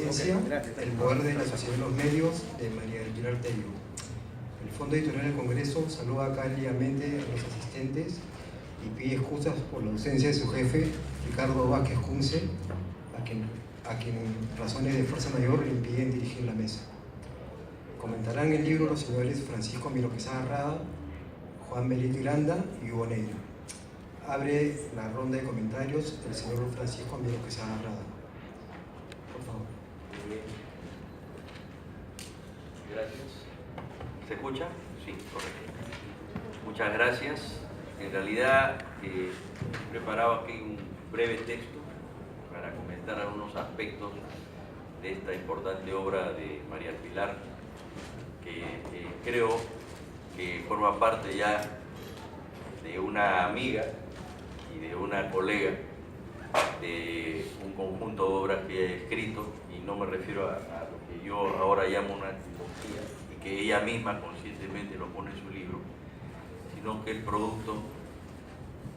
conciencia, el poder de la sociedad de los medios, de María del Pilar Tello. El Fondo Editorial del Congreso saluda cálidamente a los asistentes y pide excusas por la ausencia de su jefe, Ricardo Vázquez Kunze, a quien razones de fuerza mayor le impiden dirigir la mesa. Comentarán el libro los señores Francisco Miro Quesada Rada, Juan Benito Iranda y Hugo Neira. Abre la ronda de comentarios el señor Francisco Miro Quesada Rada. Por favor. Gracias. ¿Se escucha? Sí, correcto. Muchas gracias. En realidad he preparado aquí un breve texto para comentar algunos aspectos de esta importante obra de María del Pilar, que creo que forma parte ya de una amiga y de una colega de un conjunto de obras que he escrito, y no me refiero a lo que yo ahora llamo una trilogía, y que ella misma conscientemente lo pone en su libro, sino que es producto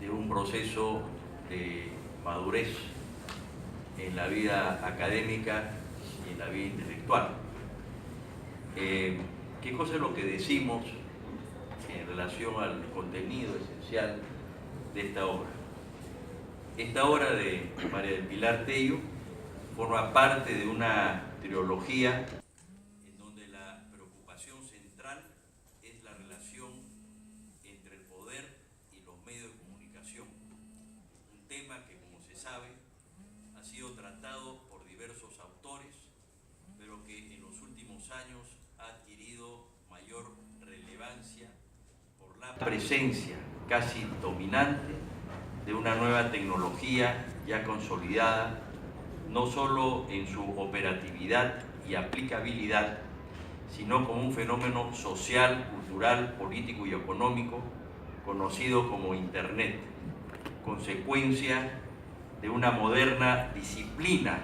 de un proceso de madurez en la vida académica y en la vida intelectual. ¿Qué cosa es lo que decimos en relación al contenido esencial de esta obra? Esta obra de María del Pilar Tello forma parte de una trilogía en donde la preocupación central es la relación entre el poder y los medios de comunicación. Un tema que, como se sabe, ha sido tratado por diversos autores, pero que en los últimos años ha adquirido mayor relevancia por la presencia casi dominante de una nueva tecnología ya consolidada, no solo en su operatividad y aplicabilidad, sino como un fenómeno social, cultural, político y económico conocido como Internet, consecuencia de una moderna disciplina,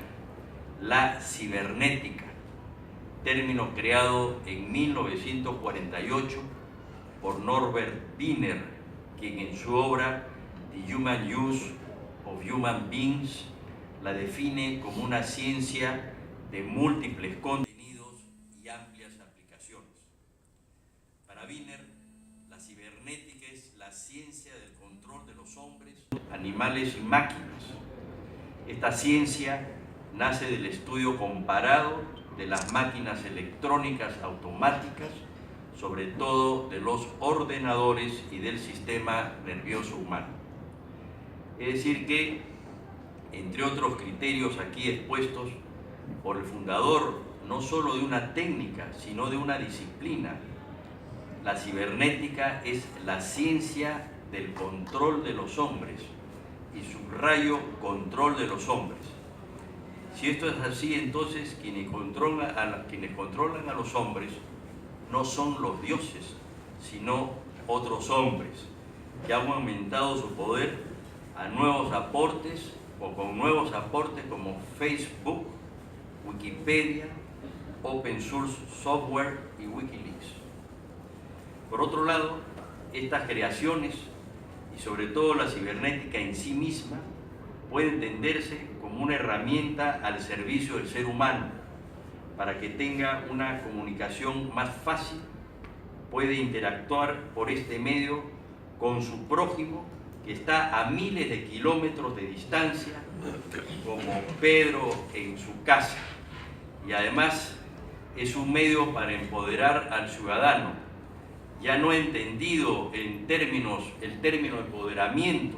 la cibernética, término creado en 1948 por Norbert Wiener, quien en su obra The Human Use of Human Beings la define como una ciencia de múltiples contenidos y amplias aplicaciones. Para Wiener, la cibernética es la ciencia del control de los hombres, animales y máquinas. Esta ciencia nace del estudio comparado de las máquinas electrónicas automáticas, sobre todo de los ordenadores y del sistema nervioso humano. Es decir que, entre otros criterios aquí expuestos por el fundador, no solo de una técnica, sino de una disciplina, la cibernética es la ciencia del control de los hombres, y subrayo control de los hombres. Si esto es así, entonces quienes controlan a los hombres no son los dioses, sino otros hombres que han aumentado su poder a nuevos aportes o con nuevos aportes como Facebook, Wikipedia, Open Source Software y Wikileaks. Por otro lado, estas creaciones y sobre todo la cibernética en sí misma puede entenderse como una herramienta al servicio del ser humano para que tenga una comunicación más fácil, puede interactuar por este medio con su prójimo que está a miles de kilómetros de distancia, como Pedro en su casa, y además es un medio para empoderar al ciudadano, ya no entendido el término empoderamiento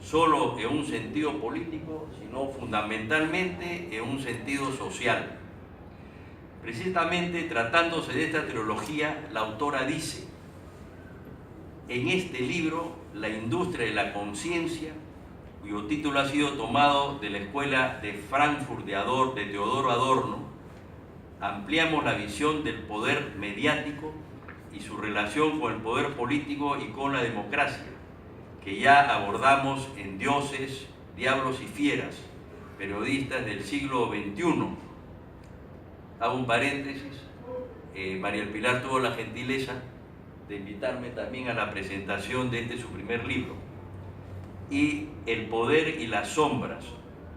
solo en un sentido político, sino fundamentalmente en un sentido social. Precisamente tratándose de esta trilogía, la autora dice: en este libro, La industria de la conciencia, cuyo título ha sido tomado de la Escuela de Frankfurt de Teodoro Adorno, ampliamos la visión del poder mediático y su relación con el poder político y con la democracia, que ya abordamos en Dioses, Diablos y Fieras, periodistas del siglo XXI. Hago un paréntesis, María del Pilar tuvo la gentileza de invitarme también a la presentación de su primer libro, y El poder y las sombras,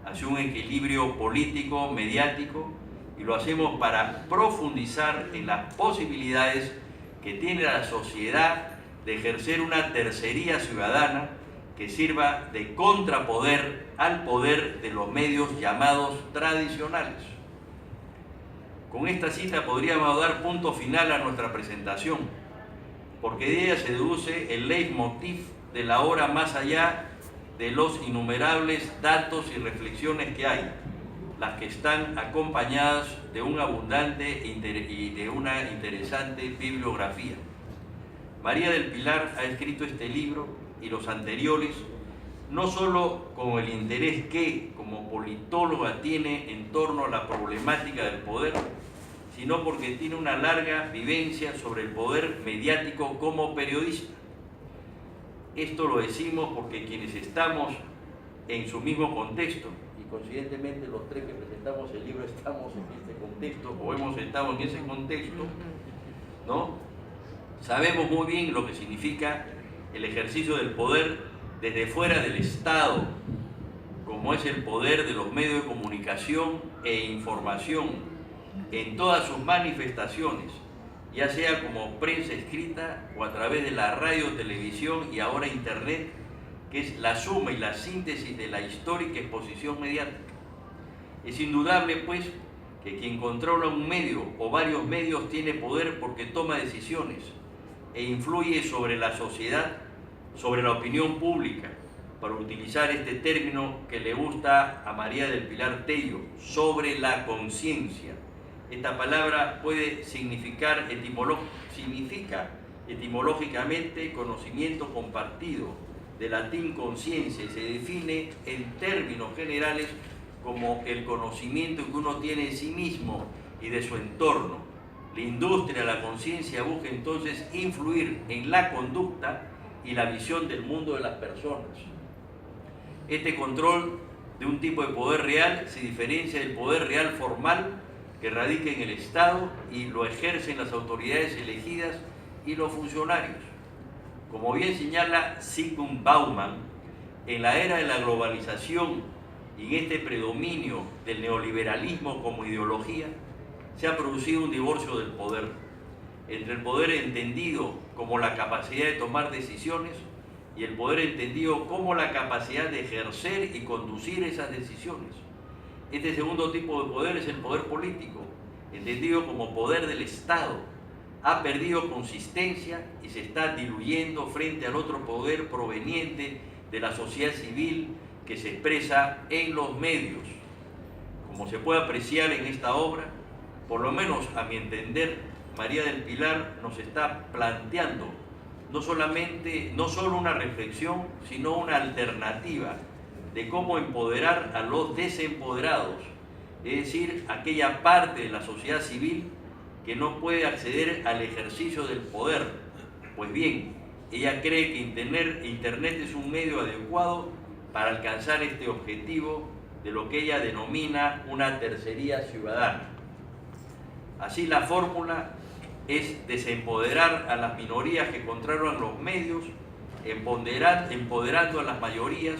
hacia un equilibrio político, mediático y lo hacemos para profundizar en las posibilidades que tiene la sociedad de ejercer una tercería ciudadana que sirva de contrapoder al poder de los medios llamados tradicionales. Con esta cita podríamos dar punto final a nuestra presentación, porque de ella se deduce el leitmotiv de la obra más allá de los innumerables datos y reflexiones que hay, las que están acompañadas de un abundante y de una interesante bibliografía. María del Pilar ha escrito este libro y los anteriores no solo con el interés que, como politóloga, tiene en torno a la problemática del poder, sino porque tiene una larga vivencia sobre el poder mediático como periodista. Esto lo decimos porque quienes estamos en su mismo contexto, y coincidentemente los tres que presentamos el libro estamos en este contexto, o hemos estado en ese contexto, ¿no? Sabemos muy bien lo que significa el ejercicio del poder desde fuera del Estado, como es el poder de los medios de comunicación e información en todas sus manifestaciones, ya sea como prensa escrita o a través de la radio, televisión y ahora internet, que es la suma y la síntesis de la histórica exposición mediática. Es indudable, pues, que quien controla un medio o varios medios tiene poder porque toma decisiones e influye sobre la sociedad, sobre la opinión pública, para utilizar este término que le gusta a María del Pilar Tello, sobre la conciencia. Esta palabra puede significa etimológicamente conocimiento compartido, de latín conciencia, y se define en términos generales como el conocimiento que uno tiene de sí mismo y de su entorno. La industria, la conciencia, busca entonces influir en la conducta y la visión del mundo de las personas. Este control de un tipo de poder real se diferencia del poder real formal que radica en el Estado y lo ejercen las autoridades elegidas y los funcionarios. Como bien señala Zygmunt Bauman, en la era de la globalización y en este predominio del neoliberalismo como ideología, se ha producido un divorcio del poder, entre el poder entendido como la capacidad de tomar decisiones y el poder entendido como la capacidad de ejercer y conducir esas decisiones. Este segundo tipo de poder es el poder político, entendido como poder del Estado. Ha perdido consistencia y se está diluyendo frente al otro poder proveniente de la sociedad civil que se expresa en los medios. Como se puede apreciar en esta obra, por lo menos a mi entender, María del Pilar nos está planteando no solo una reflexión, sino una alternativa de cómo empoderar a los desempoderados, es decir, aquella parte de la sociedad civil que no puede acceder al ejercicio del poder. Pues bien, ella cree que Internet es un medio adecuado para alcanzar este objetivo de lo que ella denomina una tercería ciudadana. Así, la fórmula es desempoderar a las minorías que controlan los medios, empoderando a las mayorías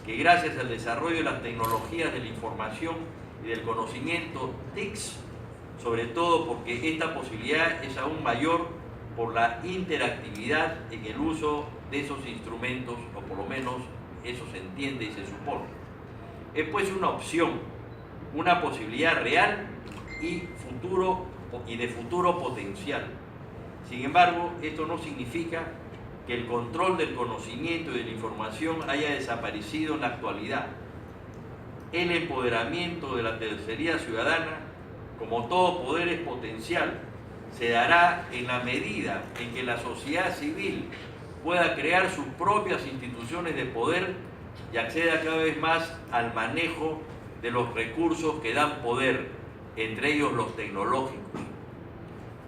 que gracias al desarrollo de las tecnologías de la información y del conocimiento TICs, sobre todo porque esta posibilidad es aún mayor por la interactividad en el uso de esos instrumentos, o por lo menos eso se entiende y se supone. Es pues una opción, una posibilidad real y de futuro potencial. Sin embargo, esto no significa que el control del conocimiento y de la información haya desaparecido en la actualidad. El empoderamiento de la tercería ciudadana, como todo poder, es potencial. Se dará en la medida en que la sociedad civil pueda crear sus propias instituciones de poder y acceda cada vez más al manejo de los recursos que dan poder, entre ellos los tecnológicos.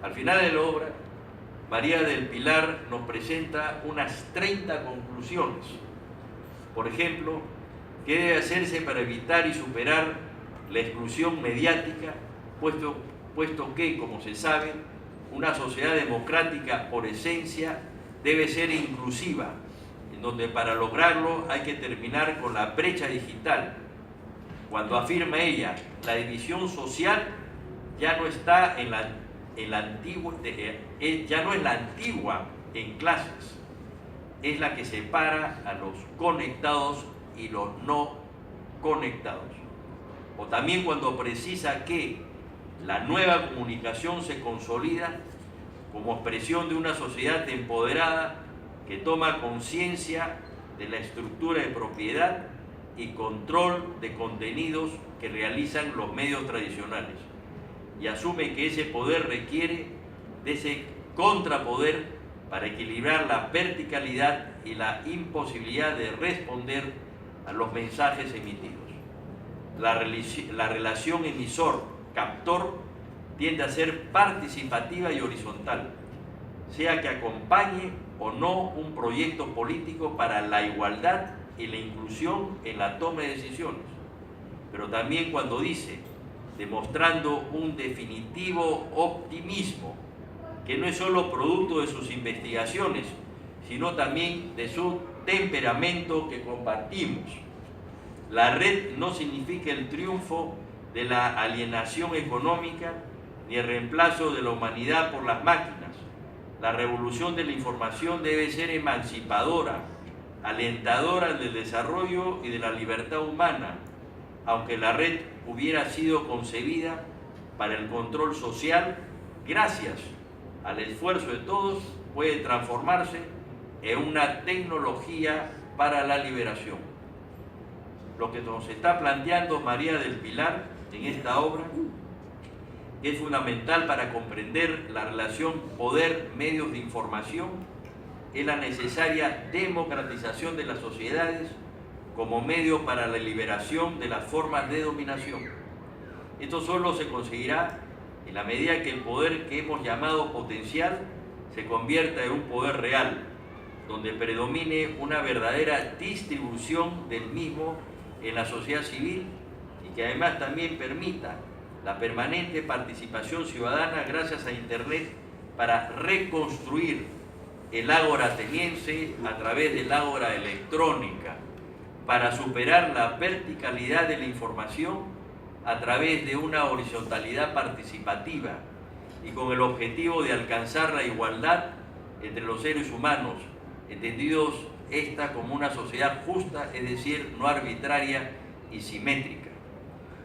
Al final de la obra, María del Pilar nos presenta unas 30 conclusiones. Por ejemplo, ¿qué debe hacerse para evitar y superar la exclusión mediática, puesto que, como se sabe, una sociedad democrática por esencia debe ser inclusiva, en donde para lograrlo hay que terminar con la brecha digital? Cuando afirma ella, la división social ya no está en la antigua, ya no es la antigua en clases, es la que separa a los conectados y los no conectados. O también cuando precisa que la nueva comunicación se consolida como expresión de una sociedad empoderada que toma conciencia de la estructura de propiedad y control de contenidos que realizan los medios tradicionales y asume que ese poder requiere de ese contrapoder para equilibrar la verticalidad y la imposibilidad de responder a los mensajes emitidos. La relación emisor-captor tiende a ser participativa y horizontal, sea que acompañe o no un proyecto político para la igualdad y la inclusión en la toma de decisiones, pero también cuando dice, demostrando un definitivo optimismo, que no es solo producto de sus investigaciones, sino también de su temperamento que compartimos. La red no significa el triunfo de la alienación económica ni el reemplazo de la humanidad por las máquinas. La revolución de la información debe ser emancipadora, alentadora del desarrollo y de la libertad humana, aunque la red hubiera sido concebida para el control social, gracias al esfuerzo de todos, puede transformarse en una tecnología para la liberación. Lo que nos está planteando María del Pilar en esta obra es fundamental para comprender la relación poder-medios de información, es la necesaria democratización de las sociedades como medio para la liberación de las formas de dominación. Esto solo se conseguirá en la medida que el poder que hemos llamado potencial se convierta en un poder real, donde predomine una verdadera distribución del mismo en la sociedad civil y que además también permita la permanente participación ciudadana gracias a Internet para reconstruir el ágora ateniense a través del ágora electrónica, para superar la verticalidad de la información a través de una horizontalidad participativa y con el objetivo de alcanzar la igualdad entre los seres humanos, entendidos esta como una sociedad justa, es decir, no arbitraria y simétrica.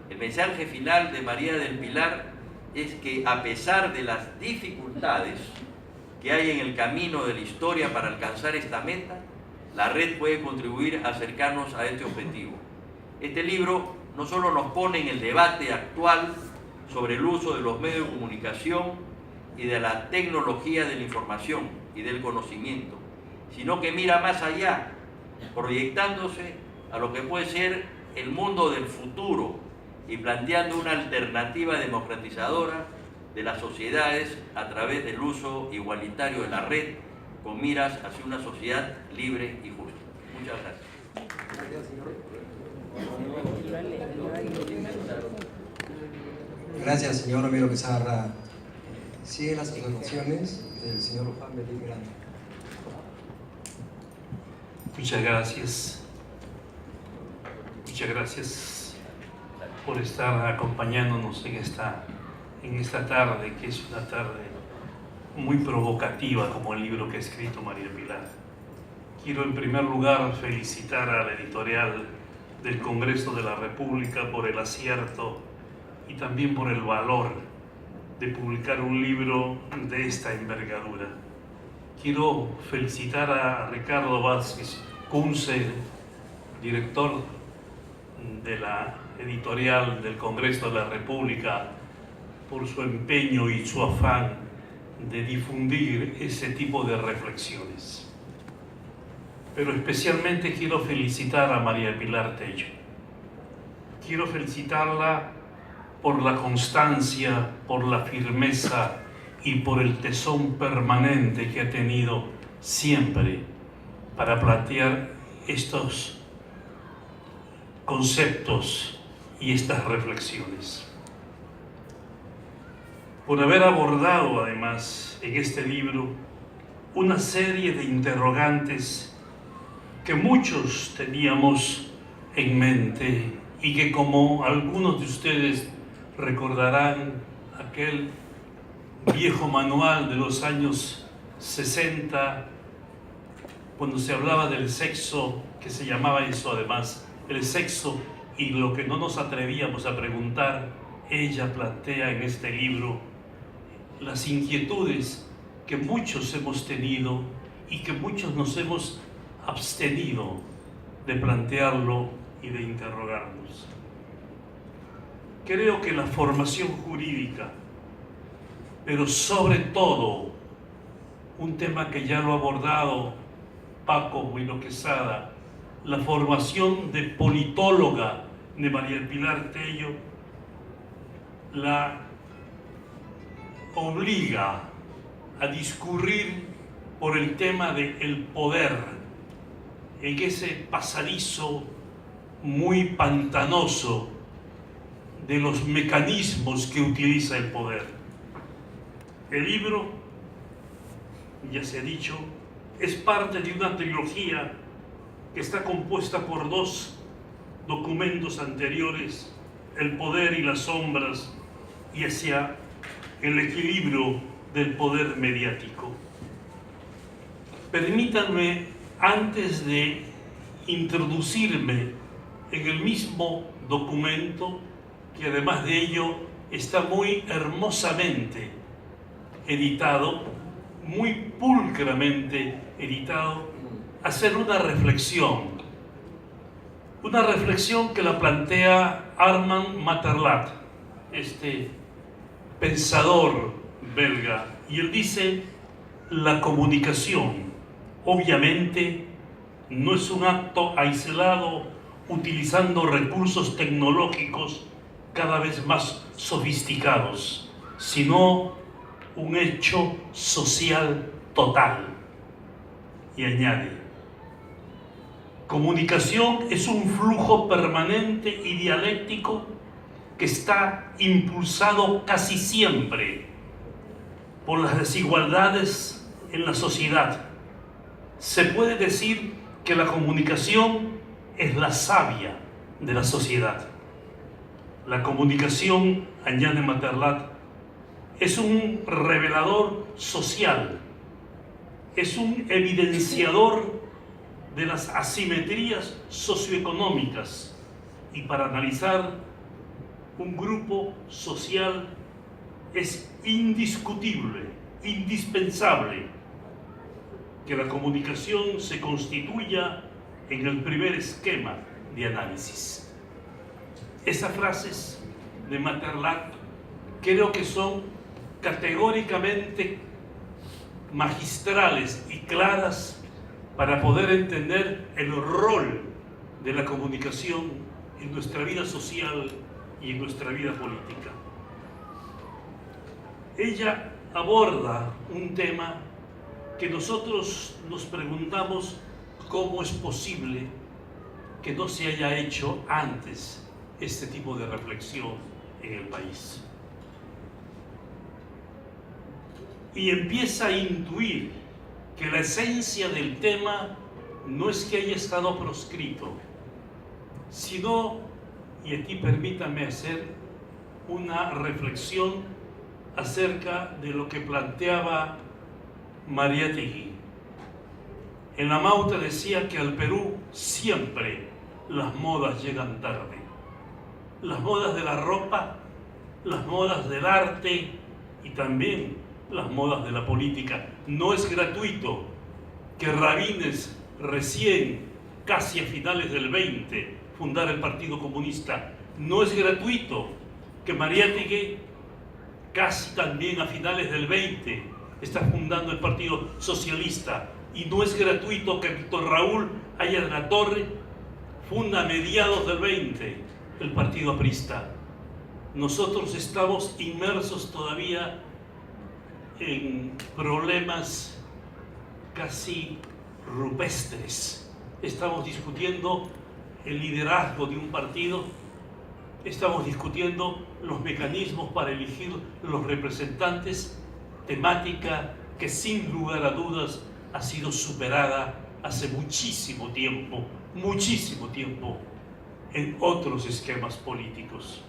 El mensaje final de María del Pilar es que a pesar de las dificultades que hay en el camino de la historia para alcanzar esta meta, la red puede contribuir a acercarnos a este objetivo. Este libro no solo nos pone en el debate actual sobre el uso de los medios de comunicación y de la tecnología de la información y del conocimiento, sino que mira más allá, proyectándose a lo que puede ser el mundo del futuro y planteando una alternativa democratizadora de las sociedades a través del uso igualitario de la red, con miras hacia una sociedad libre y justa. Muchas gracias. Gracias, señor Romero Pizarra. Siguen las observaciones del señor Juan Betín Grande. Muchas gracias. Muchas gracias por estar acompañándonos en esta tarde, que es una tarde muy provocativa como el libro que ha escrito María Pilar. Quiero en primer lugar felicitar a la editorial del Congreso de la República por el acierto y también por el valor de publicar un libro de esta envergadura. Quiero felicitar a Ricardo Vázquez Kunze, director de la editorial del Congreso de la República, por su empeño y su afán de difundir ese tipo de reflexiones. Pero especialmente quiero felicitar a María Pilar Tello. Quiero felicitarla por la constancia, por la firmeza y por el tesón permanente que ha tenido siempre para plantear estos conceptos y estas reflexiones. Por haber abordado además en este libro una serie de interrogantes que muchos teníamos en mente y que, como algunos de ustedes recordarán, aquel viejo manual de los años 60, cuando se hablaba del sexo, que se llamaba eso además, el sexo y lo que no nos atrevíamos a preguntar, ella plantea en este libro las inquietudes que muchos hemos tenido y que muchos nos hemos abstenido de plantearlo y de interrogarnos. Creo que la formación jurídica, pero sobre todo un tema que ya lo ha abordado Paco Bueno Quesada, la formación de politóloga de María del Pilar Tello, la obliga a discurrir por el tema del poder en ese pasadizo muy pantanoso de los mecanismos que utiliza el poder. El libro, ya se ha dicho, es parte de una trilogía que está compuesta por 2 documentos anteriores, El poder y las sombras, y hacia el equilibrio del poder mediático. Permítanme, antes de introducirme en el mismo documento, que además de ello está muy hermosamente editado, muy pulcramente editado, hacer una reflexión que la plantea Armand Materlat, este pensador belga, y él dice: la comunicación obviamente no es un acto aislado utilizando recursos tecnológicos cada vez más sofisticados, sino un hecho social total. Y añade: comunicación es un flujo permanente y dialéctico que está impulsado casi siempre por las desigualdades en la sociedad. Se puede decir que la comunicación es la savia de la sociedad. La comunicación, añade Materlat, es un revelador social, es un evidenciador de las asimetrías socioeconómicas, y para analizar un grupo social es indiscutible, indispensable que la comunicación se constituya en el primer esquema de análisis. Esas frases de Materlat creo que son categóricamente magistrales y claras para poder entender el rol de la comunicación en nuestra vida social y en nuestra vida política. Ella aborda un tema que nosotros nos preguntamos cómo es posible que no se haya hecho antes este tipo de reflexión en el país. Y empieza a intuir que la esencia del tema no es que haya estado proscrito, sino, y aquí permítanme hacer una reflexión acerca de lo que planteaba Mariátegui. En La Mauta decía que al Perú siempre las modas llegan tarde. Las modas de la ropa, las modas del arte y también las modas de la política. No es gratuito que Rabines, recién, casi a finales del 20, fundara el Partido Comunista. No es gratuito que Mariátegui, casi también a finales del 20, está fundando el Partido Socialista. Y no es gratuito que Víctor Raúl Haya de la Torre funda a mediados del 20 el Partido Aprista. Nosotros estamos inmersos todavía en problemas casi rupestres. Estamos discutiendo el liderazgo de un partido, estamos discutiendo los mecanismos para elegir los representantes, temática que sin lugar a dudas ha sido superada hace muchísimo tiempo en otros esquemas políticos.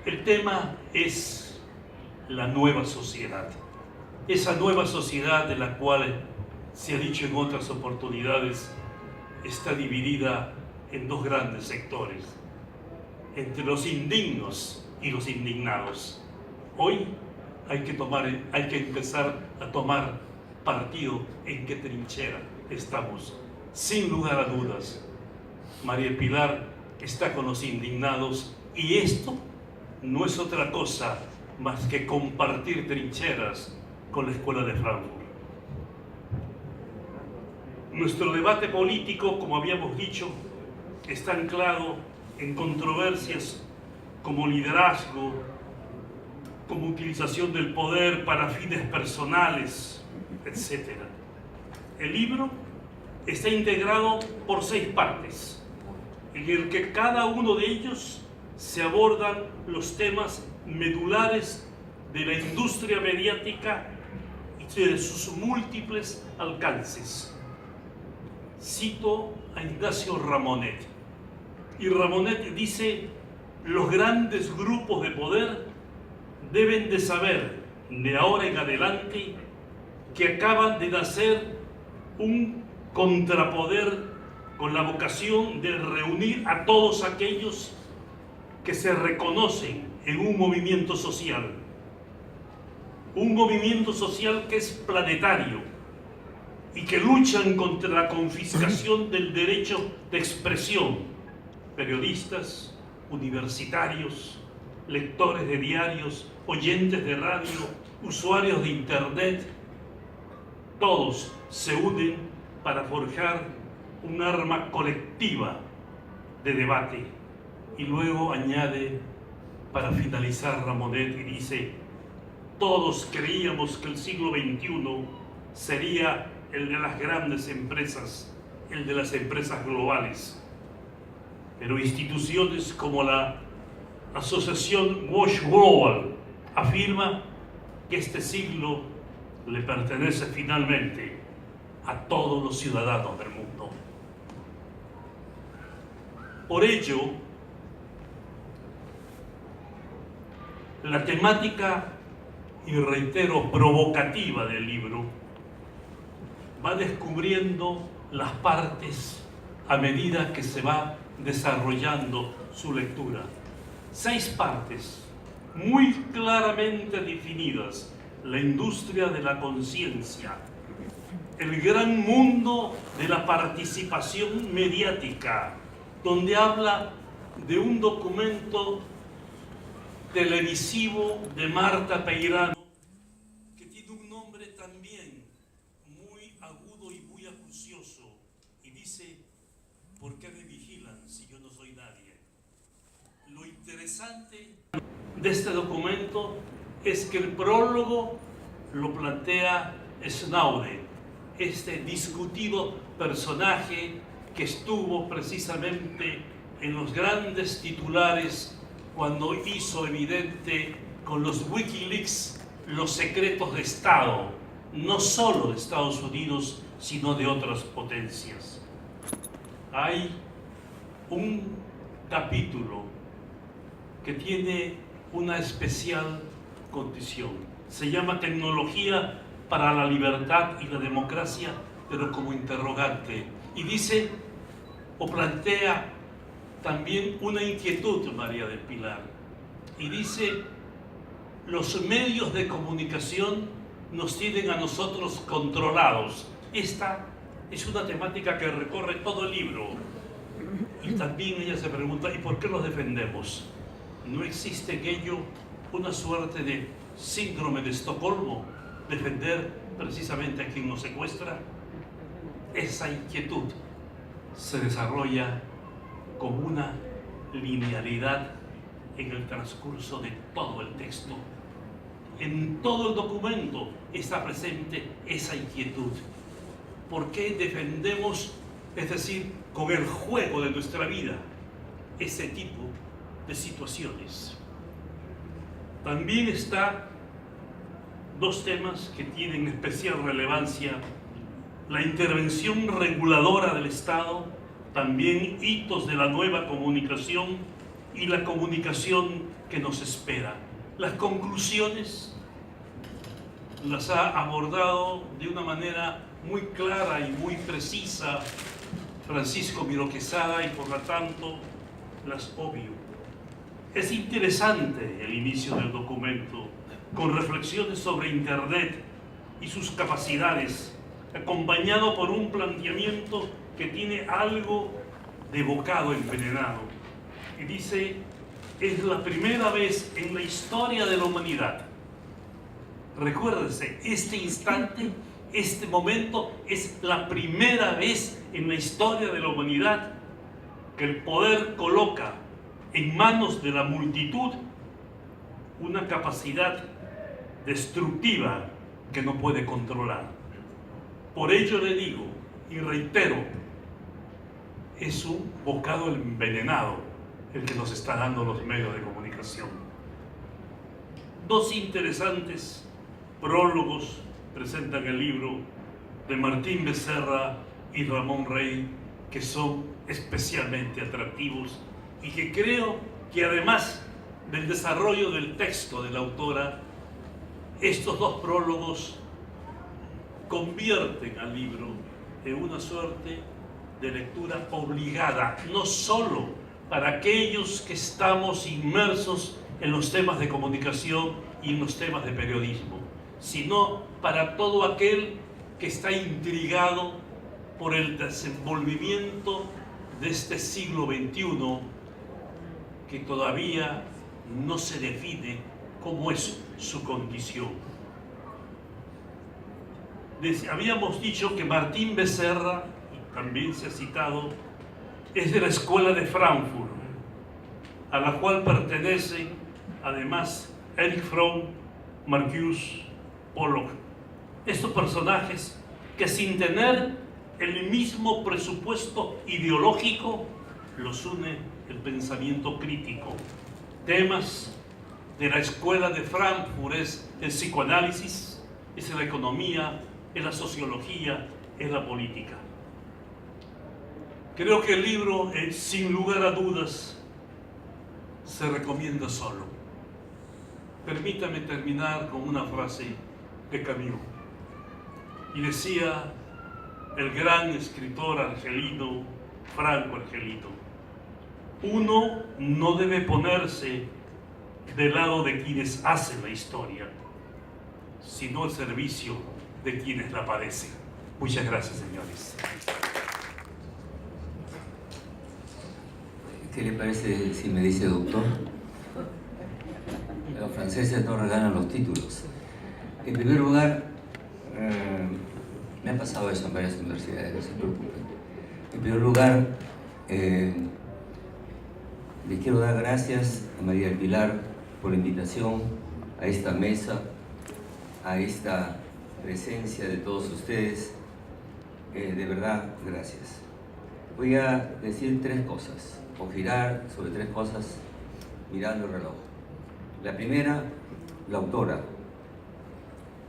El tema es la nueva sociedad. Esa nueva sociedad de la cual se ha dicho en otras oportunidades está dividida en dos grandes sectores, entre los indignos y los indignados. Hoy hay que empezar a tomar partido en qué trinchera estamos. Sin lugar a dudas, María Pilar está con los indignados, y esto no es otra cosa más que compartir trincheras con la Escuela de Frankfurt. Nuestro debate político, como habíamos dicho, está anclado en controversias como liderazgo, como utilización del poder para fines personales, etc. El libro está integrado por 6 partes, en el que cada uno de ellos se abordan los temas medulares de la industria mediática y de sus múltiples alcances. Cito a Ignacio Ramonet, y Ramonet dice: los grandes grupos de poder deben de saber de ahora en adelante que acaban de nacer un contrapoder con la vocación de reunir a todos aquellos que se reconocen en un movimiento social que es planetario y que luchan contra la confiscación del derecho de expresión. Periodistas, universitarios, lectores de diarios, oyentes de radio, usuarios de internet, todos se unen para forjar un arma colectiva de debate. Y luego añade, para finalizar, Ramonet, y dice: todos creíamos que el siglo XXI sería el de las grandes empresas, el de las empresas globales. Pero instituciones como la Asociación Wash Global afirma que este siglo le pertenece finalmente a todos los ciudadanos del mundo. Por ello, la temática, y reitero, provocativa del libro, va descubriendo las partes a medida que se va desarrollando su lectura. 6 partes muy claramente definidas: la industria de la conciencia, el gran mundo de la participación mediática, donde habla de un documento televisivo de Marta Peirano, que tiene un nombre también muy agudo y muy acucioso, y dice: ¿por qué me vigilan si yo no soy nadie? Lo interesante de este documento es que el prólogo lo plantea Snowden, este discutido personaje que estuvo precisamente en los grandes titulares cuando hizo evidente con los Wikileaks los secretos de Estado, no solo de Estados Unidos, sino de otras potencias. Hay un capítulo que tiene una especial condición. Se llama Tecnología para la Libertad y la Democracia, pero como interrogante. Y dice, o plantea también una inquietud, María del Pilar. Y dice: los medios de comunicación nos tienen a nosotros controlados. Esta es una temática que recorre todo el libro. Y también ella se pregunta: ¿y por qué los defendemos? ¿No existe en ello una suerte de síndrome de Estocolmo? Defender precisamente a quien nos secuestra. Esa inquietud se desarrolla con una linealidad en el transcurso de todo el texto. En todo el documento está presente esa inquietud. ¿Por qué defendemos, es decir, con el juego de nuestra vida, ese tipo de situaciones? También está 2 temas que tienen especial relevancia: la intervención reguladora del Estado, también hitos de la nueva comunicación y la comunicación que nos espera. Las conclusiones las ha abordado de una manera muy clara y muy precisa Francisco Miró Quesada, y por lo tanto las obvio. Es interesante el inicio del documento, con reflexiones sobre Internet y sus capacidades, acompañado por un planteamiento que tiene algo de bocado envenenado. Y dice: es la primera vez en la historia de la humanidad. Recuérdense, este instante, este momento, es la primera vez en la historia de la humanidad que el poder coloca en manos de la multitud una capacidad destructiva que no puede controlar. Por ello le digo y reitero, es un bocado envenenado el que nos están dando los medios de comunicación. Dos interesantes prólogos presentan el libro de Martín Becerra y Ramón Rey, que son especialmente atractivos y que creo que, además del desarrollo del texto de la autora, estos dos prólogos convierten al libro en una suerte de lectura obligada, no solo para aquellos que estamos inmersos en los temas de comunicación y en los temas de periodismo, sino para todo aquel que está intrigado por el desenvolvimiento de este siglo XXI, que todavía no se define cómo es su condición. Habíamos dicho que Martín Becerra, y también se ha citado, es de la Escuela de Frankfurt, a la cual pertenecen además Erich Fromm, Marcuse, Pollock. Estos personajes que, sin tener el mismo presupuesto ideológico, los une el pensamiento crítico. Temas de la Escuela de Frankfurt es el psicoanálisis, es la economía, es la sociología, es la política. Creo que el libro, sin lugar a dudas, se recomienda solo. Permítame terminar con una frase de Camus. Y decía el gran escritor argelino, Franco Argelino: uno no debe ponerse del lado de quienes hacen la historia, sino al servicio de quienes la padecen. Muchas gracias, señores. ¿Qué le parece si me dice doctor? Los franceses no regalan los títulos. En primer lugar, me ha pasado eso en varias universidades, no se preocupen. En primer lugar, le quiero dar gracias a María del Pilar por la invitación a esta mesa, a esta presencia de todos ustedes. De verdad, gracias. Voy a decir tres cosas, o girar sobre tres cosas mirando el reloj. La primera, la autora.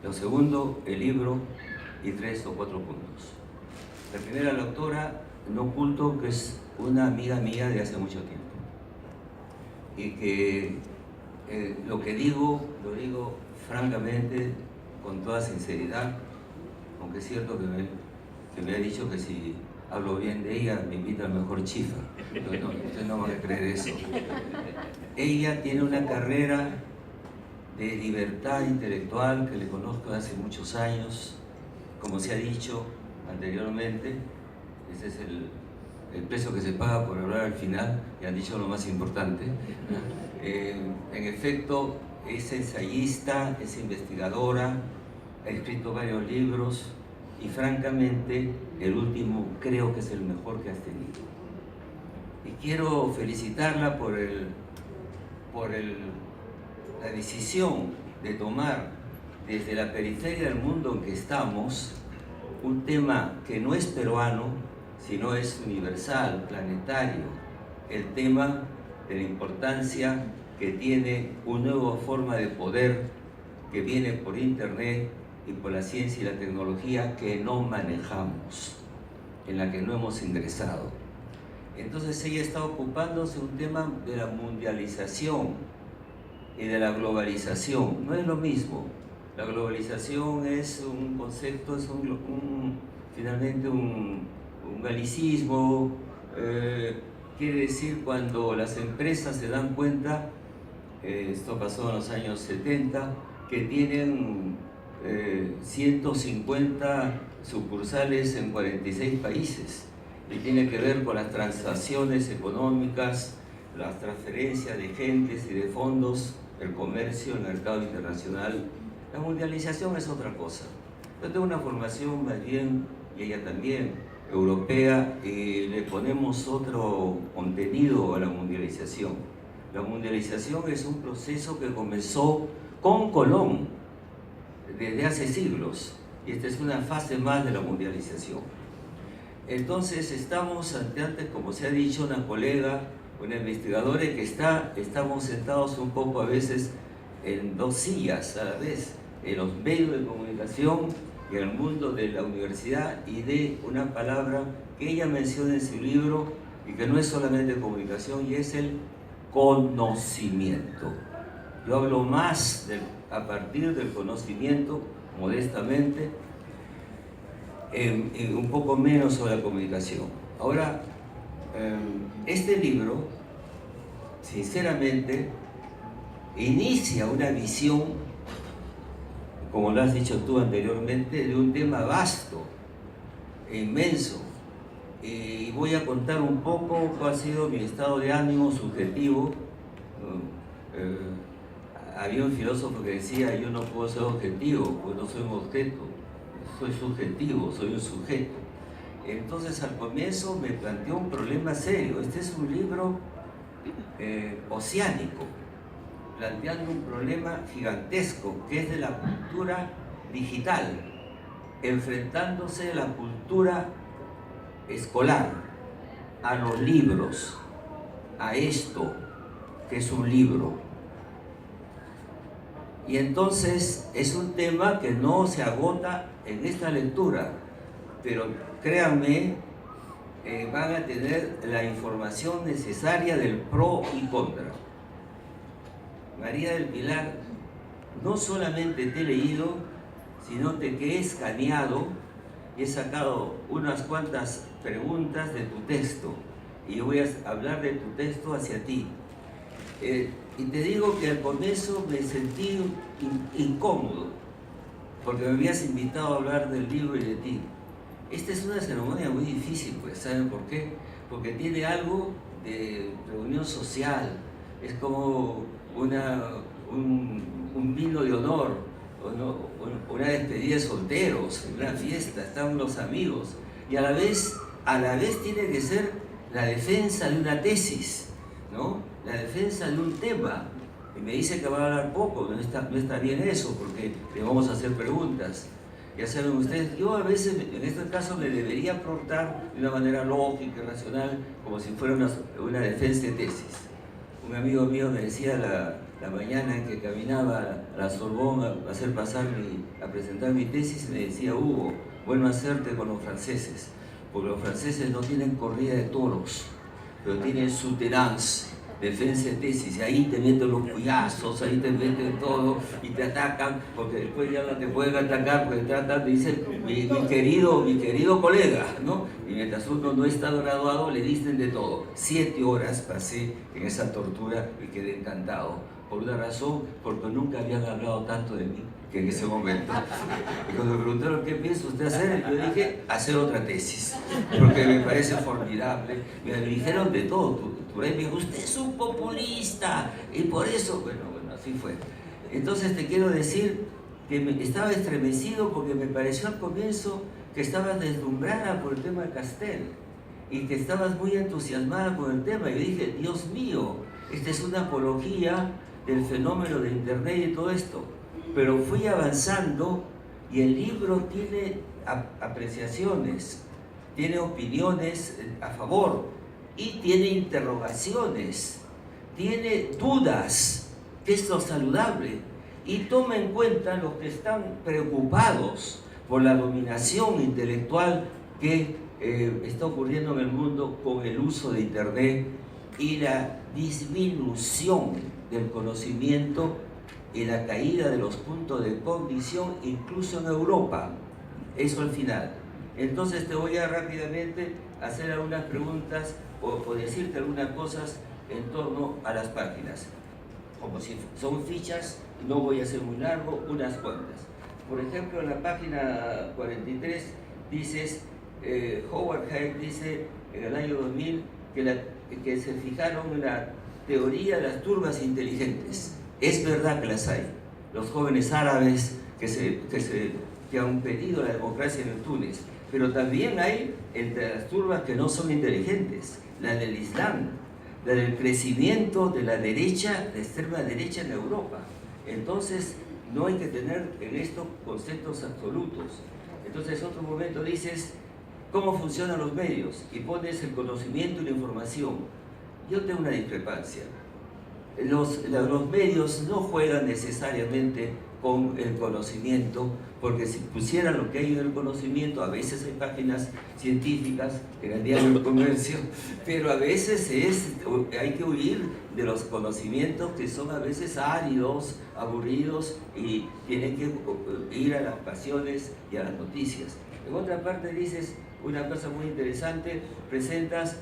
Lo segundo, el libro, y 3 o 4 puntos. La primera, la autora, no oculto que es una amiga mía de hace mucho tiempo. Y que lo que digo, lo digo francamente, con toda sinceridad, aunque es cierto que me ha dicho que si hablo bien de ella me invita al mejor chifa. Usted no van a creer eso. Ella tiene una carrera de libertad intelectual que le conozco hace muchos años. Como se ha dicho anteriormente, ese es el precio que se paga por hablar al final, y han dicho lo más importante. En efecto, es ensayista, es investigadora, ha escrito varios libros y francamente el último creo que es el mejor que has tenido. Y quiero felicitarla por la decisión de tomar desde la periferia del mundo en que estamos un tema que no es peruano, sino es universal, planetario, el tema de la importancia que tiene una nueva forma de poder que viene por Internet y por la ciencia y la tecnología que no manejamos, en la que no hemos ingresado. Entonces ella está ocupándose de un tema de la mundialización y de la globalización. No es lo mismo. La globalización es un concepto, es finalmente un galicismo. Quiere decir cuando las empresas se dan cuenta, esto pasó en los años 70, que tienen 150 sucursales en 46 países, y tiene que ver con las transacciones económicas, las transferencias de gentes y de fondos, el comercio, el mercado internacional. La mundialización es otra cosa. Yo tengo una formación más bien, y ella también, europea, y le ponemos otro contenido a la mundialización. La mundialización es un proceso que comenzó con Colón desde hace siglos, y esta es una fase más de la mundialización. Entonces estamos ante, como se ha dicho, una colega, una investigadora que estamos sentados un poco a veces en dos sillas a la vez, en los medios de comunicación y en el mundo de la universidad, y de una palabra que ella menciona en su libro y que no es solamente comunicación, y es el conocimiento. Yo hablo más a partir del conocimiento, modestamente, un poco menos sobre la comunicación. Ahora, este libro, sinceramente, inicia una visión, como lo has dicho tú anteriormente, de un tema vasto e inmenso. Y voy a contar un poco cuál ha sido mi estado de ánimo subjetivo. Había un filósofo que decía: yo no puedo ser objetivo, pues no soy un objeto, soy subjetivo, soy un sujeto. Entonces al comienzo me planteó un problema serio. Este es un libro oceánico, planteando un problema gigantesco, que es de la cultura digital, enfrentándose a la cultura escolar, a los libros, a esto que es un libro. Y entonces es un tema que no se agota en esta lectura, pero créanme, van a tener la información necesaria del pro y contra. María del Pilar, no solamente te he leído, sino que he escaneado y he sacado unas cuantas preguntas de tu texto, y yo voy a hablar de tu texto hacia ti. Y te digo que al comienzo me sentí incómodo, porque me habías invitado a hablar del libro y de ti. Esta es una ceremonia muy difícil, pues, ¿saben por qué? Porque tiene algo de reunión social, es como un vino de honor, una despedida de solteros, una fiesta, están los amigos, y a la vez tiene que ser la defensa de una tesis, ¿no? La defensa de un tema. Y me dice que va a hablar poco, no está bien eso, porque le vamos a hacer preguntas. Ya saben ustedes, yo a veces, en este caso, me debería portar de una manera lógica y racional, como si fuera una defensa de tesis. Un amigo mío me decía la mañana en que caminaba a la Sorbonne a presentar mi tesis, me decía: Hugo, bueno hacerte con los franceses, porque los franceses no tienen corrida de toros, pero tienen soutenance, defensa de tesis, y ahí te meten los cuyazos, ahí te meten todo y te atacan, porque después ya no te pueden atacar, porque tratan, dicen, mi querido colega, ¿no? Y mientras uno no está graduado, le dicen de todo. 7 horas pasé en esa tortura y quedé encantado, por una razón, porque nunca habían hablado tanto de mí que en ese momento. Y cuando me preguntaron qué piensa usted hacer, yo dije: hacer otra tesis, porque me parece formidable. Me dijeron de todo. Me dijo: usted es un populista, y por eso, bueno, así fue. Entonces te quiero decir que estaba estremecido, porque me pareció al comienzo que estabas deslumbrada por el tema de Castel, y que estabas muy entusiasmada con el tema, y dije: Dios mío, esta es una apología del fenómeno de internet y todo esto. Pero fui avanzando, y el libro tiene apreciaciones, tiene opiniones a favor, y tiene interrogaciones, tiene dudas, que es lo saludable, y toma en cuenta los que están preocupados por la dominación intelectual que está ocurriendo en el mundo con el uso de internet y la disminución del conocimiento y la caída de los puntos de cognición incluso en Europa. Eso al final. Entonces te voy a rápidamente hacer algunas preguntas o decirte algunas cosas en torno a las páginas. Como si son fichas, no voy a hacer muy largo, unas cuantas. Por ejemplo, en la página 43 dices, Howard Haidt dice en el año 2000 que se fijaron en la teoría de las turbas inteligentes. Es verdad que las hay. Los jóvenes árabes que han pedido la democracia en Túnez, pero también hay entre las turbas que no son inteligentes, la del Islam, la del crecimiento de la derecha, la extrema derecha en Europa. Entonces, no hay que tener en esto conceptos absolutos. Entonces, otro momento dices, ¿cómo funcionan los medios? Y pones el conocimiento y la información. Yo tengo una discrepancia. Los medios no juegan necesariamente con el conocimiento, porque si pusieran lo que hay en el conocimiento, a veces hay páginas científicas en el diario del comercio, pero a veces hay que huir de los conocimientos que son a veces áridos, aburridos, y tienen que ir a las pasiones y a las noticias. En otra parte dices una cosa muy interesante, presentas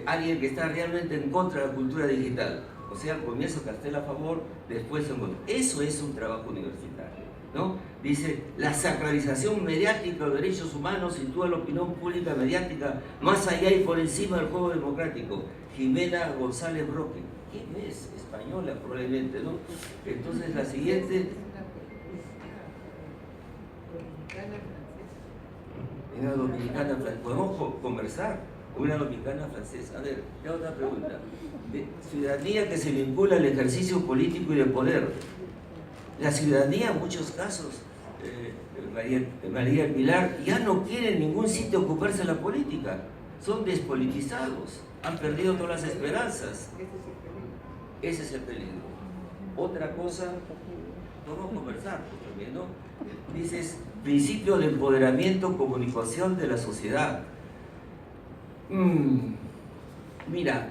alguien que está realmente en contra de la cultura digital. O sea, al comienzo Castel a favor, después en contra. Eso es un trabajo universitario, ¿no? Dice, la sacralización mediática de los derechos humanos sitúa la opinión pública mediática más allá y por encima del juego democrático. Jimena González Roque. ¿Quién es? Española probablemente, ¿no? Entonces la siguiente... Una dominicana francesa. Podemos conversar. Una dominicana francesa. A ver, ya otra pregunta. Ciudadanía que se vincula al ejercicio político y de poder. La ciudadanía en muchos casos, María del Pilar, ya no quiere en ningún sitio ocuparse de la política. Son despolitizados, han perdido todas las esperanzas. Ese es el peligro. Otra cosa, podemos conversar también, ¿no? Dices, principio de empoderamiento, comunicación de la sociedad. Mira,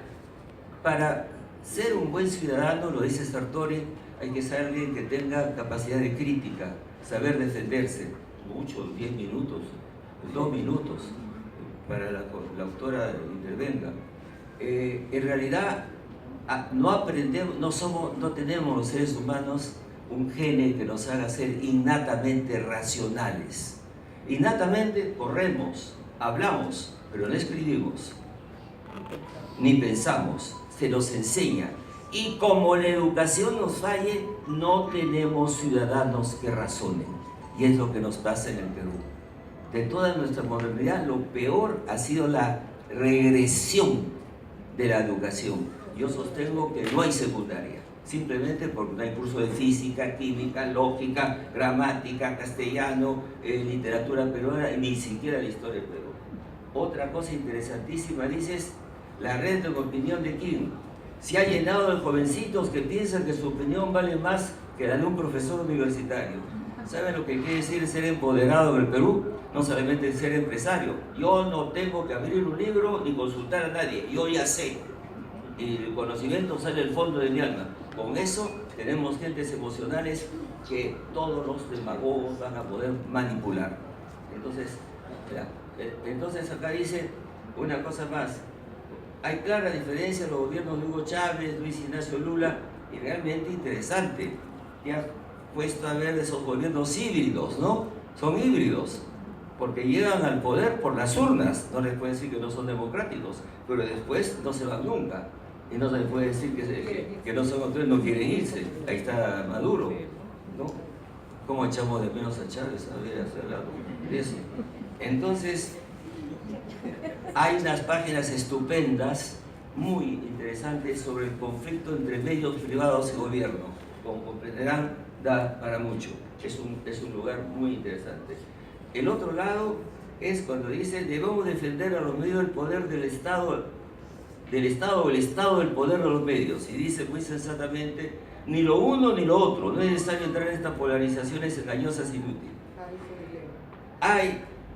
para ser un buen ciudadano, lo dice Sartori, hay que ser alguien que tenga capacidad de crítica, saber defenderse. Mucho, 10 minutos, 2 minutos, para la autora intervenga. En realidad, no aprendemos, no tenemos los seres humanos un gene que nos haga ser innatamente racionales. Innatamente corremos, hablamos, pero no escribimos, ni pensamos, se nos enseña. Y como la educación nos falle, no tenemos ciudadanos que razonen. Y es lo que nos pasa en el Perú. De toda nuestra modernidad, lo peor ha sido la regresión de la educación. Yo sostengo que no hay secundaria, simplemente porque no hay curso de física, química, lógica, gramática, castellano, literatura peruana, ni siquiera la historia del Perú. Otra cosa interesantísima, dices, la red de opinión de Kim se ha llenado de jovencitos que piensan que su opinión vale más que la de un profesor universitario. ¿Saben lo que quiere decir ser empoderado en el Perú? No solamente ser empresario. Yo no tengo que abrir un libro ni consultar a nadie, yo ya sé. Y el conocimiento sale del fondo de mi alma. Con eso tenemos gentes emocionales que todos los demagogos van a poder manipular. Entonces acá dice una cosa más. Hay clara diferencia en los gobiernos de Hugo Chávez, Luis Ignacio Lula, y realmente interesante. Ya puesto a ver esos gobiernos híbridos, ¿no? Son híbridos, porque llegan al poder por las urnas. No les pueden decir que no son democráticos, pero después no se van nunca. Y no se les puede decir que no son autores, no quieren irse. Ahí está Maduro, ¿no? ¿Cómo echamos de menos a Chávez? Habría hablado de eso. Entonces, hay unas páginas estupendas, muy interesantes, sobre el conflicto entre medios privados y gobierno. Como comprenderán, da para mucho. Es un lugar muy interesante. El otro lado es cuando dice, debemos defender a los medios del poder del Estado o el Estado del poder de los medios. Y dice muy sensatamente, ni lo uno ni lo otro. No es necesario entrar en estas polarizaciones engañosas e inútiles.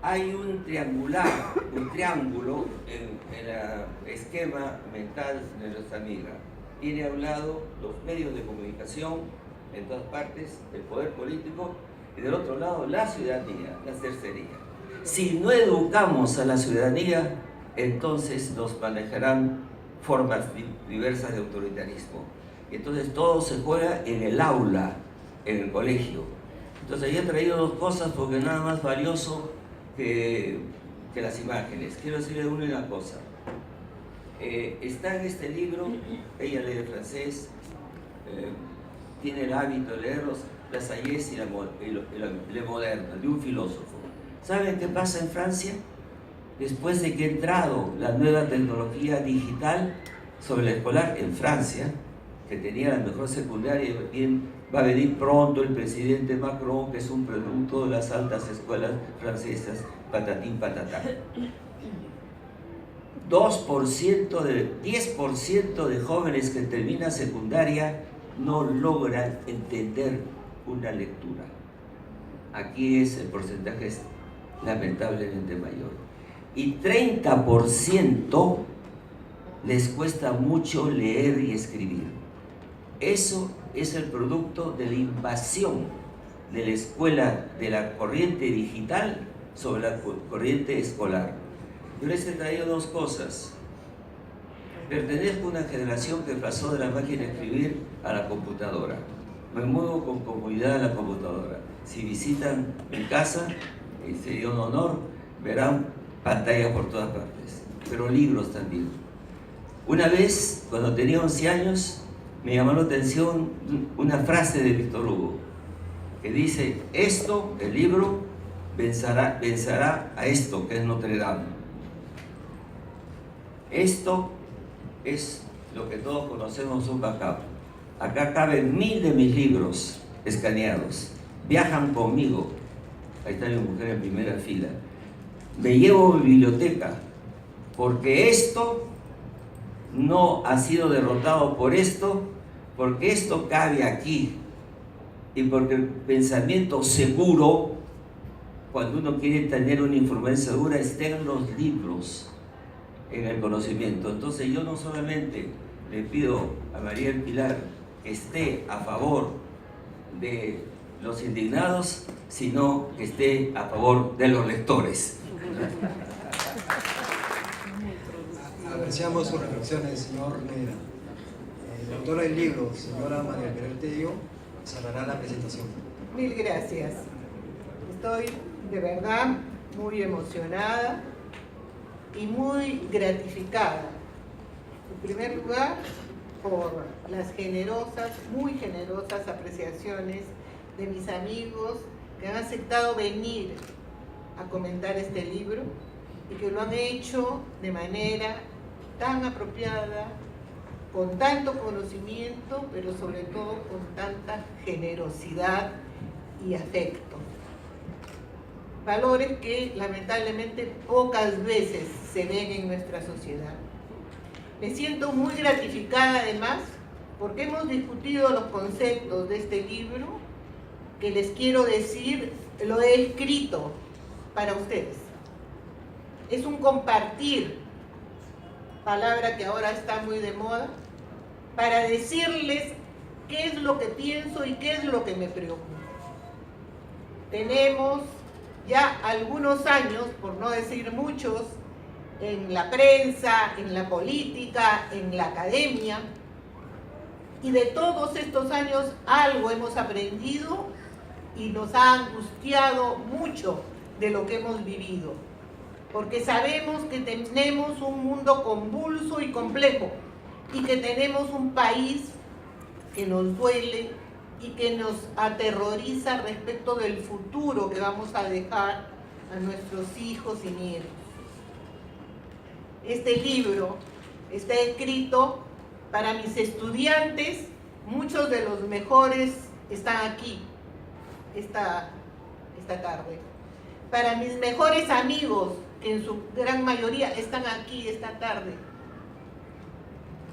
Hay un triángulo en el esquema mental de nuestra amiga. Tiene a un lado los medios de comunicación, en todas partes, el poder político, y del otro lado la ciudadanía, la tercería. Si no educamos a la ciudadanía, entonces nos manejarán formas diversas de autoritarismo. Entonces todo se juega en el aula, en el colegio. Entonces yo he traído dos cosas porque nada más valioso que las imágenes. Quiero decirle una cosa. Está en este libro, ella lee francés, tiene el hábito de leerlos, la Sayez y Le Moderne, de un filósofo. ¿Saben qué pasa en Francia? Después de que ha entrado la nueva tecnología digital sobre el escolar en Francia, que tenía la mejor secundaria, bien, va a venir pronto el presidente Macron, que es un producto de las altas escuelas francesas, patatín patatán. 10% de jóvenes que terminan secundaria no logran entender una lectura. Aquí el porcentaje es lamentablemente mayor. Y 30% les cuesta mucho leer y escribir. Eso es el producto de la invasión de la escuela, de la corriente digital sobre la corriente escolar. Yo les he traído dos cosas. Pertenezco a una generación que pasó de la máquina de escribir a la computadora. Me muevo con comodidad a la computadora. Si visitan mi casa, sería un honor, verán pantallas por todas partes, pero libros también. Una vez, cuando tenía 11 años, me llamó la atención una frase de Víctor Hugo, que dice: esto, el libro, vencerá a esto, que es Notre Dame. Esto es lo que todos conocemos, un backup. Acá caben 1000 de mis libros escaneados. Viajan conmigo. Ahí está mi mujer en primera fila. Me llevo mi biblioteca, porque esto no ha sido derrotado por esto, porque esto cabe aquí, y porque el pensamiento seguro, cuando uno quiere tener una información segura, está en los libros, en el conocimiento. Entonces yo no solamente le pido a María del Pilar que esté a favor de los indignados, sino que esté a favor de los lectores. Apreciamos sus reflexiones, señor Negra. La autora del libro, señora María del Pilar Tello, cerrará la presentación. Mil gracias. Estoy de verdad muy emocionada y muy gratificada. En primer lugar, por las muy generosas apreciaciones de mis amigos que han aceptado venir a comentar este libro y que lo han hecho de manera tan apropiada, con tanto conocimiento, pero sobre todo con tanta generosidad y afecto. Valores que lamentablemente pocas veces se ven en nuestra sociedad. Me siento muy gratificada además porque hemos discutido los conceptos de este libro que les quiero decir, lo he escrito para ustedes. Es un compartir, palabra que ahora está muy de moda, para decirles qué es lo que pienso y qué es lo que me preocupa. Tenemos ya algunos años, por no decir muchos, en la prensa, en la política, en la academia, y de todos estos años algo hemos aprendido y nos ha angustiado mucho de lo que hemos vivido, porque sabemos que tenemos un mundo convulso y complejo, y que tenemos un país que nos duele y que nos aterroriza respecto del futuro que vamos a dejar a nuestros hijos y nietos. Este libro está escrito para mis estudiantes, muchos de los mejores están aquí esta tarde. Para mis mejores amigos, que en su gran mayoría están aquí esta tarde.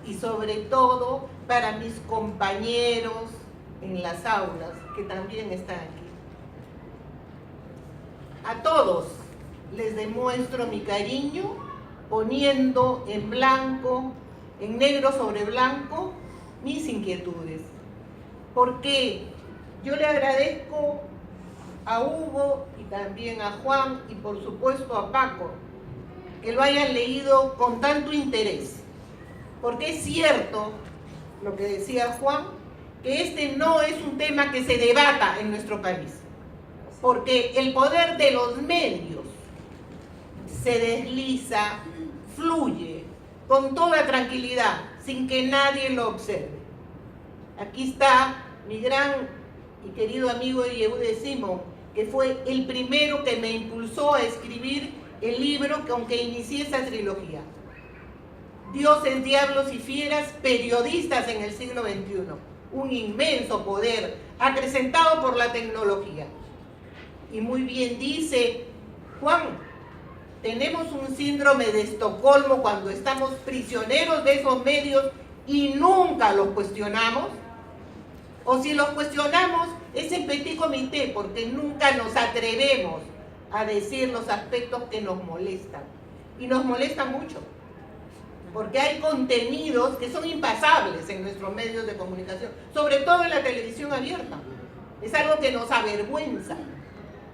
Y sobre todo para mis compañeros en las aulas, que también están aquí. A todos les demuestro mi cariño poniendo en blanco, en negro sobre blanco, mis inquietudes. porque yo le agradezco a Hugo y también a Juan y por supuesto a Paco que lo hayan leído con tanto interés, porque es cierto lo que decía Juan, que este no es un tema que se debata en nuestro país, porque el poder de los medios se desliza, fluye con toda tranquilidad, sin que nadie lo observe. Aquí está mi gran y querido amigo Yehude Simon, que fue el primero que me impulsó a escribir el libro con que inicié esa trilogía. Dioses, diablos y fieras, periodistas en el siglo XXI. Un inmenso poder acrecentado por la tecnología. Y muy bien dice Juan, tenemos un síndrome de Estocolmo cuando estamos prisioneros de esos medios y nunca los cuestionamos. O si los cuestionamos es en petit comité, porque nunca nos atrevemos a decir los aspectos que nos molestan. Y nos molestan mucho, porque hay contenidos que son impasables en nuestros medios de comunicación, sobre todo en la televisión abierta. Es algo que nos avergüenza,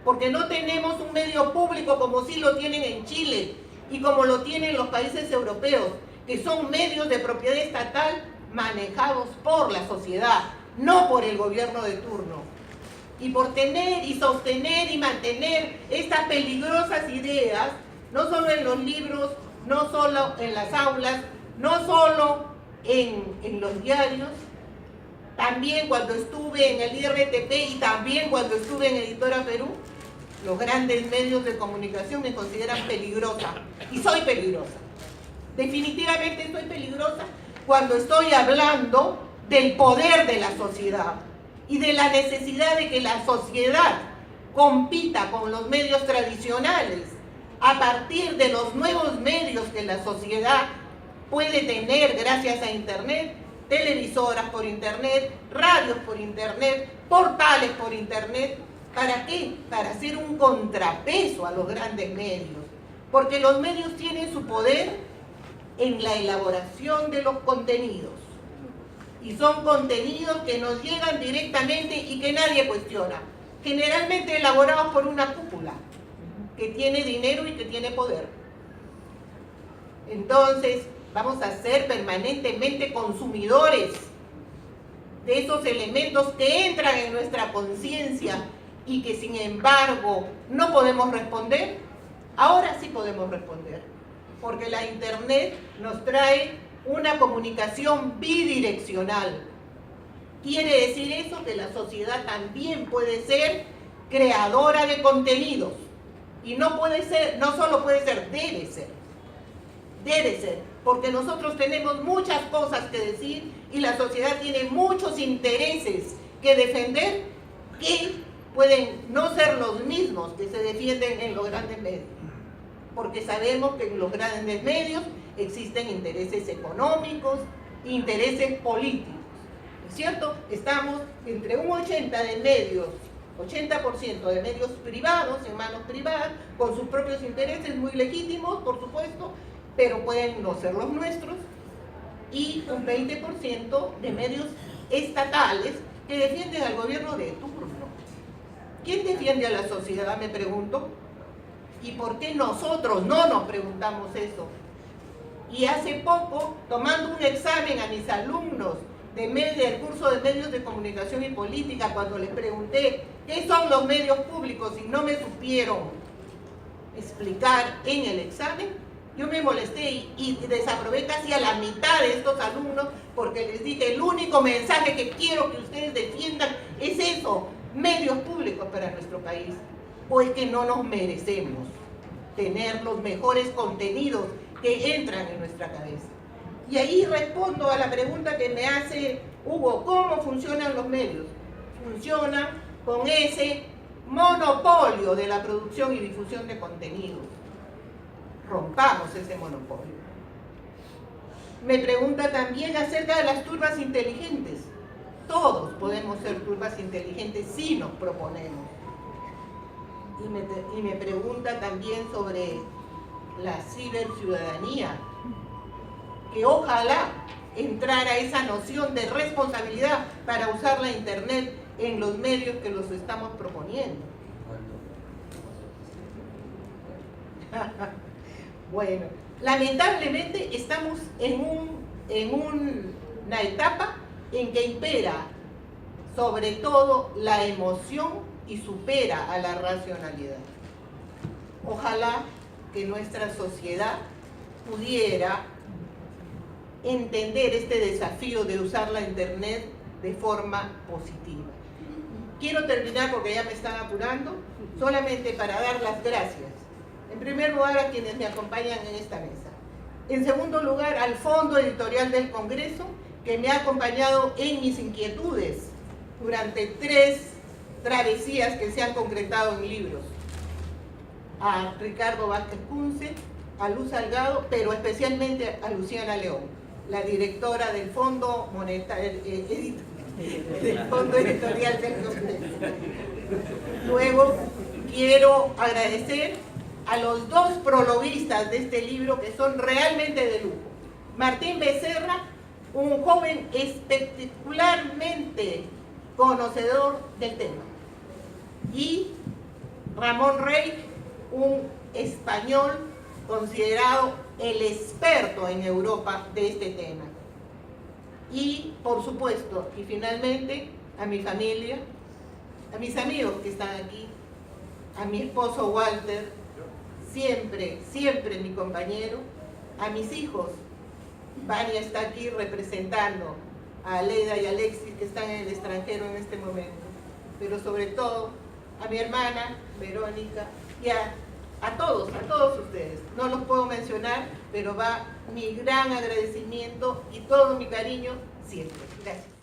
porque no tenemos un medio público como sí lo tienen en Chile y como lo tienen los países europeos, que son medios de propiedad estatal manejados por la sociedad, no por el gobierno de turno. Y por tener y sostener y mantener estas peligrosas ideas, no solo en los libros, no solo en las aulas, no solo en los diarios, también cuando estuve en el IRTP y también cuando estuve en Editora Perú, los grandes medios de comunicación me consideran peligrosa, y soy peligrosa. Definitivamente soy peligrosa cuando estoy hablando del poder de la sociedad y de la necesidad de que la sociedad compita con los medios tradicionales a partir de los nuevos medios que la sociedad puede tener gracias a Internet, televisoras por Internet, radios por Internet, portales por Internet. ¿Para qué? Para hacer un contrapeso a los grandes medios, porque los medios tienen su poder en la elaboración de los contenidos. Y son contenidos que nos llegan directamente y que nadie cuestiona. Generalmente elaborados por una cúpula que tiene dinero y que tiene poder. Entonces, vamos a ser permanentemente consumidores de esos elementos que entran en nuestra conciencia y que sin embargo no podemos responder. Ahora sí podemos responder, porque la Internet nos trae una comunicación bidireccional. Quiere decir eso que la sociedad también puede ser creadora de contenidos. Y no puede ser, no solo puede ser, debe ser. Debe ser, porque nosotros tenemos muchas cosas que decir y la sociedad tiene muchos intereses que defender que pueden no ser los mismos que se defienden en los grandes medios. Porque sabemos que en los grandes medios existen intereses económicos, intereses políticos. ¿Es cierto? Estamos entre un 80% de medios privados, en manos privadas, con sus propios intereses muy legítimos, por supuesto, pero pueden no ser los nuestros, y un 20% de medios estatales que defienden al gobierno de turno. ¿Quién defiende a la sociedad, me pregunto? ¿Y por qué nosotros no nos preguntamos eso? Y hace poco, tomando un examen a mis alumnos del curso de medios de comunicación y política, cuando les pregunté qué son los medios públicos y no me supieron explicar en el examen, yo me molesté y desaprobé casi a la mitad de estos alumnos, porque les dije, el único mensaje que quiero que ustedes defiendan es eso, medios públicos para nuestro país, pues que no nos merecemos tener los mejores contenidos que entran en nuestra cabeza. Y ahí respondo a la pregunta que me hace Hugo, ¿cómo funcionan los medios? Funcionan con ese monopolio de la producción y difusión de contenidos. Rompamos ese monopolio. Me pregunta también acerca de las turbas inteligentes. Todos podemos ser turbas inteligentes si nos proponemos. Y me pregunta también sobre la ciberciudadanía, que ojalá entrar a esa noción de responsabilidad para usar la Internet en los medios que los estamos proponiendo. Bueno, lamentablemente estamos en una etapa en que impera sobre todo la emoción y supera a la racionalidad. Ojalá que nuestra sociedad pudiera entender este desafío de usar la Internet de forma positiva. Quiero terminar porque ya me están apurando, solamente para dar las gracias. En primer lugar, a quienes me acompañan en esta mesa. En segundo lugar, al Fondo Editorial del Congreso, que me ha acompañado en mis inquietudes durante 3 travesías que se han concretado en libros. A Ricardo Vázquez Kunze, a Luz Salgado, pero especialmente a Luciana León, la directora del Fondo Editorial del Congreso. Luego, quiero agradecer a los 2 prologuistas de este libro que son realmente de lujo. Martín Becerra, un joven espectacularmente conocedor del tema, y Ramón Rey, un español considerado el experto en Europa de este tema. Y por supuesto, y finalmente, a mi familia, a mis amigos que están aquí, a mi esposo Walter, siempre mi compañero, a mis hijos. Vania está aquí representando a Aleida y Alexis, que están en el extranjero en este momento, pero sobre todo a mi hermana Verónica y a todos ustedes. No los puedo mencionar, pero va mi gran agradecimiento y todo mi cariño siempre. Gracias.